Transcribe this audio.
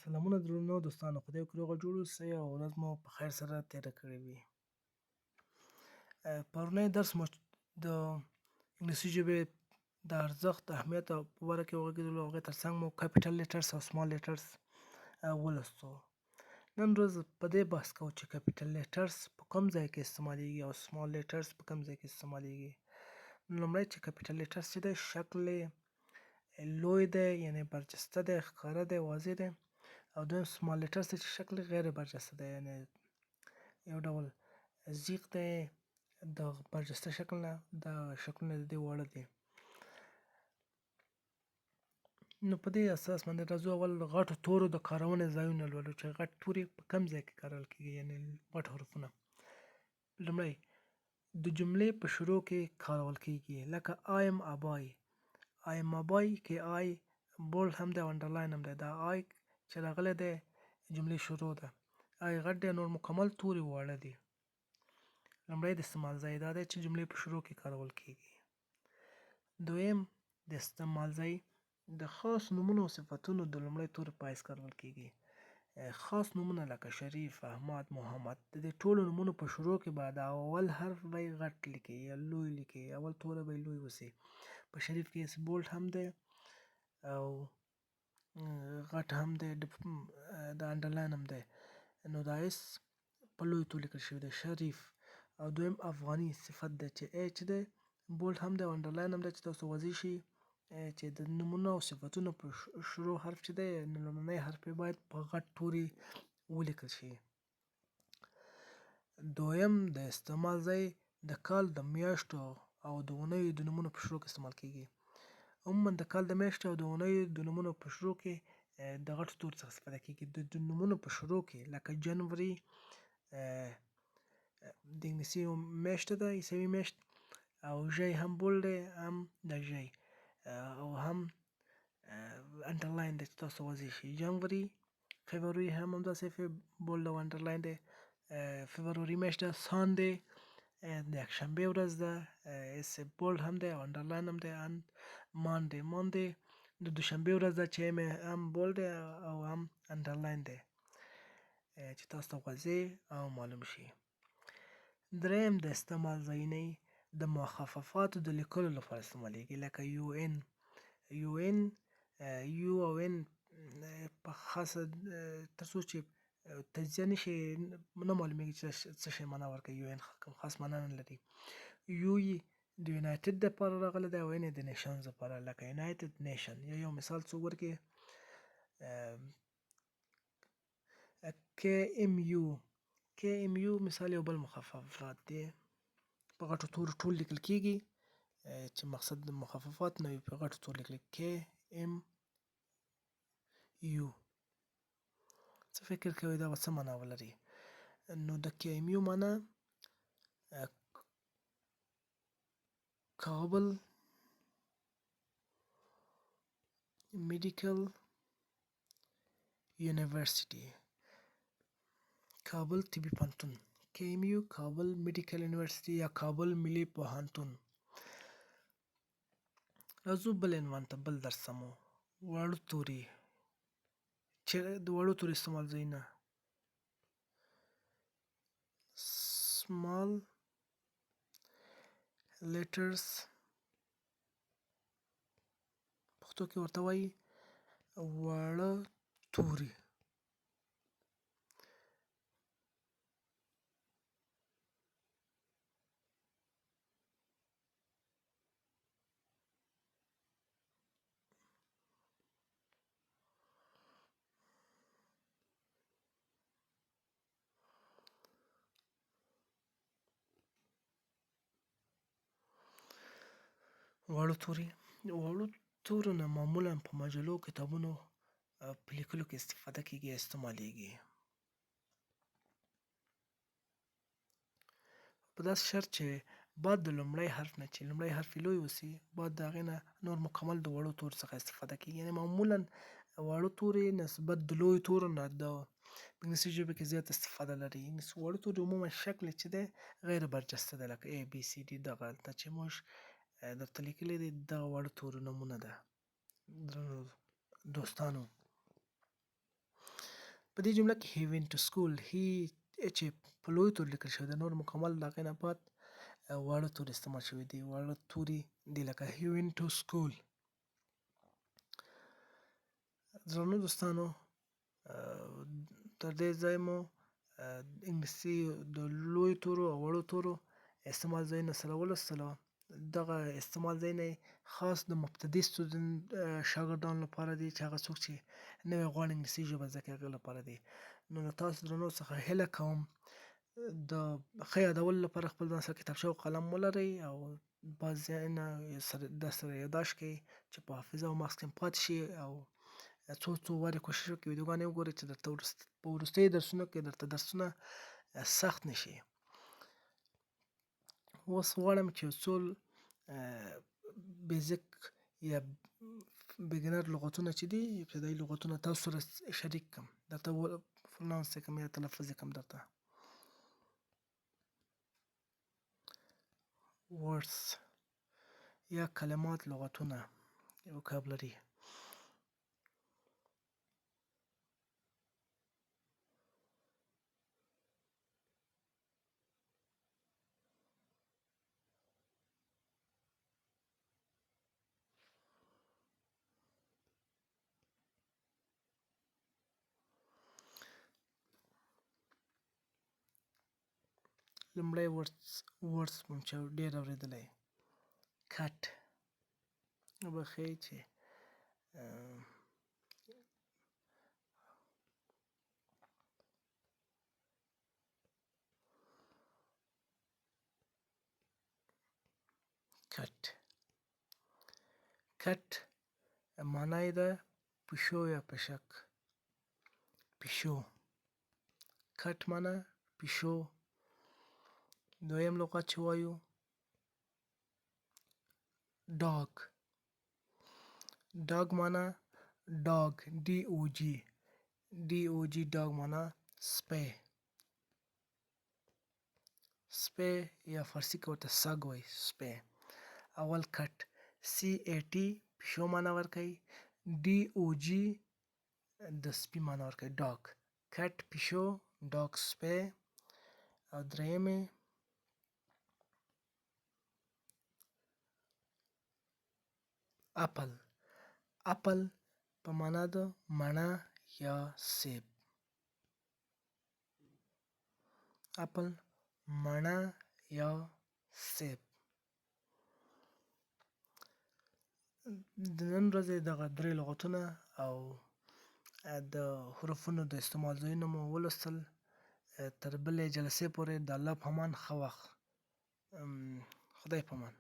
سلامونه درنو دوستانو، خدای وکړي روغ او جوړ اوسئ او ورځ مو په خیر سره تېره کړې وي. پرونی درس مو د انګلیسي ژبې د ارزښت، اهمیت او په باره کې وغږېدلو. هغې ترڅنګ مو کیپیټل لیټرز او سمال لیټرز ولوستو. نن ورځ په دې بحث کوو چې کیپیټل لیټرز په کوم ځای کې استعمالیږي او سمال لیټرز په کوم ځای کې استعمالیږي. لومړی چې کیپیټل لیټرز چې دی شکل یې لوی دی، یعنې برجسته دی، ښکاره دی، واضح دی. او دویم سمال لیټرز دی چې شکل غیر برجسته دی، یعنې یو ډول ځیغ دی د برجسته شکل نه، دا شکلونه د دې واړه دي. نو په دې اساس باندې راځو اول غټو تورو د کارونې ځایونه لولو چې غټ توري په کوم ځای کې کارول کېږي، یعنې غټ حرفونه. لومړی د جملې په شروع کې کارول کېږي، لکه I am a boy. I am a boy کې I بولډ هم دی او انډرلاین هم دی. دا I چې راغلی دی جملې شروع ده. I غټ دی، نور مکمل توري واړه دي. لومړی د استعمال ځای دا دی چې جملې په شروع کې کارول کېږي. دویم د استعمال ځای د خاص نومونو او صفتونو د لومړي توري په حیث کارول کېږي. خاص نومونه لکه شریف، احمد، محمد، د دې ټولو نومونو په شروع کې به د اول حرف به یې غټ لیکي یا لوی لیکي، اول توری به یې لوی اوسي. په شریف کې اس بولډ هم دی او غټ هم دی، د انډرلاین هم دی. نو دا اس په لوی تور لیکل شوی دی، شریف. او دویم افغاني صفت دی چې ایچ دی، بولډ هم دی او انډرلاین هم دی، چې تاسو واضح شي چې د نومونو او صفتونو په شروع حرف چې دی، لومړنی حرف یې باید په غټ توري ولیکل شي. دویم د استعمال ځای د کال د میاشتو او د اونیو د نومونو په شروع کې استعمال کېږي. عموما د کال د میاشتو او د اونیو د نومونو په شروع کې د غټو تورو څخه استفاده کېږي. د نومونو په شروع کې لکه جنوري د انګلیسي میاشت ده، عیسوي میاشت، او ژی هم بولډ دی، هم د ژی او هم انډرلاین دی چې تاسو واضح شي. جنوري، فبروري هم همداسې بولډ او انډرلاین دی. فبروري میاشت ده، سانډې د یکشنبې ورځ ده، اس بولډ هم دی او انډرلاین هم دی. مانډې، مانډې د دوشنبې ورځ ده چې هم بولډ دی او هم انډرلاین دی، چې تاسو ته واضح او معلوم شي. دریم د استعمال ځایونه د مخففاتو د لیکلو لپاره استعمالیږي، لکه یو ان. یو ان، یو او ان په خاصه تر څو چې تجزیه نشي نه معلومیږي چې څه شی معنا ورکوي. یو ان خاص معنا نه لري. یو یې د یونایټډ دپاره راغلی دی او ان یې د نیشنز دپاره، لکه یونایټډ نیشن. یو مثال څوک ورکړي، کې ام یو. کې ام یو مثال یو بل مخففات دی، په غټو تورو ټول لیکل کېږي، چې مقصد د مخففات نه وي، په غټو تورو لیکل. کې ام یو څه فکر کوئ دا به څه معنا ولري؟ نو د کې ام یو معنا کابل میډیکل یونیورسيټي، کابل طبي پوهنتون. کې ام یو کابل میډیکل یونیورسيټي یا کابل ملي پوهنتون. راځو بل عنوان ته، بل درس ته مو. واړه توري، چې د واړو تورو استعمال ځایونه. small letters پښتو کې ورته وایي واړه توري. واړه توري، واړو تورو نه معمولا په مجلو، کتابونو په لیکلو کې استفاده کېږي، استعمالیږي. په داسې شرط چې بعد د لومړی حرف نه، چې لومړی حرف یې لوی اوسي، بعد د هغې نه نور مکمل د وړو تورو څخه استفاده کېږي. یعنې معمولا واړه توري نسبت د لویو تورو نه د انګلیسي ژبې کې زیات استفاده لري. واړه توري عموما شکل چې دی غیر برجسته دی، لکه A B C D. دغه هلته چې موږ درته لیکلي دي دغه واړه تورو نومونه ده. درنو دوستانو، په دې جمله کې he went to school he چې په لوی تور لیکل شوی دی، نور مکمل د هغې نه بعد واړه توري استعمال شوي دي، واړه توري دي لکه he went to school. درنو دوستانو تر دې ځای مو انګلیسي د لویو تورو او وړو تورو استعمال ځایونه سره ولوستله. دغه استعمال ځایونه خاص د مبتدي شاګردانو لپاره دي چې هغه څوک چې نوی غواړي انګلیسي ژبه زده کړي هغې لپاره دي. نو له تاسو درنو څخه هیله کوم د ښه یادولو لپاره خپل ځان سره کتابچه او قلم ولرئ او بعض ځایونه درسره یادداشت کړئ چې په حافظه او مغز کې پاتې شي او څو وارې کوشش وکړئ ویډیوګانې وګورئ چې درته په وروستیو درسونو کې درته درسونه سخت نه شي. اوس غواړم چې یو څو بیزیک یا بګنر لغتونه چې دي ابتدایي لغتونه تاسو سره شریک کړم، درته پرونانس یې کړم یا تلفظ یې کړم درته. words یا کلمات لغتونه vocabulary. لومړی words مو چې ډېر اورېدلی cut وبښئ چې کټ معنا یې ده پیشو یا پشک. پیشو کټ معنا پیشو. دویم لغت چې وایو ډاګ. ډاګ معنا ډاګ DOG ډاګ معنا سپی. سپی یا فارسي کې ورته سگ وایي سپی. اول کټ CAT پیشو معنا ورکوي. DOG د سپي معنا ورکوي ډاګ. کټ پیشو ډاګ سپی. او درېیمې اپل. اپل په معنا د مڼه یا سیب. اپل مڼه یا سیب. د نن ورځې دغه درې لغتونه او د حروفونو د استعمال ځایونه مو ولوستل. تر بلې جلسې پورې د الله په امان ښه وخت. خدای په امان.